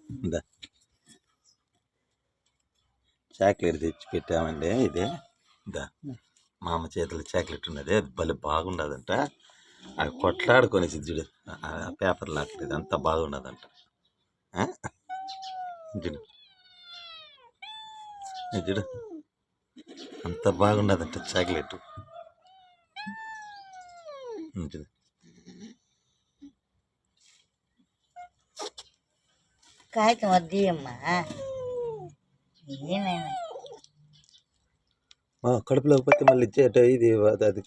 ఇందా చాక్లెట్ తెచ్చి పెట్టామండి. ఇదే ఇందా మా అమ్మ చేతిలో చాక్లెట్ ఉన్నది. అది భలే బాగుండదంట. అది కొట్లాడుకొని చూడు, ఆ పేపర్ లాక్లేదు, అంత బాగున్నదంట. చూడు చూడు, అంత బాగున్నదంట చాక్లెట్. చూడు కాగితం వద్దమ్మా. కడుపులోకి పోతే మళ్ళీ ఇచ్చేట ఇది అది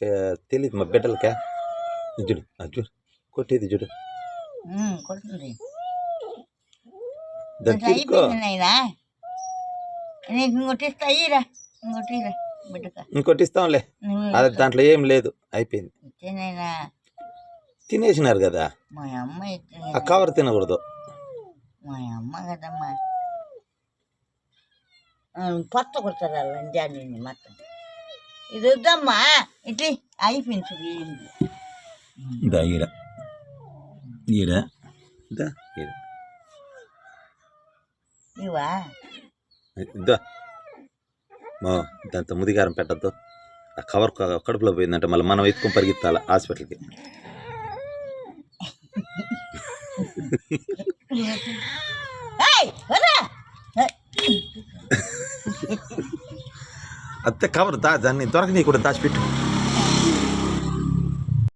తెలియదు మా బిడ్డలకే. చూడు అది చూడు, కొట్టేది చూడు. కొడుతుంది. ఇంకోటి ఇస్తాంలే, అది దాంట్లో ఏం లేదు, అయిపోయింది. తినేసినారు కదా, మా అమ్మ ఆ కవర్ తినకూడదు. మా అమ్మ కదమ్మా, పొత్త కొడతారు లంజాన్ని మొత్తం. ఇది వద్దమ్మా, ఇట్లా అయిపోయింది. ఈడ ఈడ ఈడ ఇవా ఇద్దా దాంతో ముదిగారం పెట్టద్దు. ఆ కవర్ కడుపులో పోయిందంటే మళ్ళీ మనం ఎత్తుకొని పరిగెత్తాలి హాస్పిటల్కి. అంతే కవర్ దాన్ని దొరకనీ కూడా దాచిపెట్టు.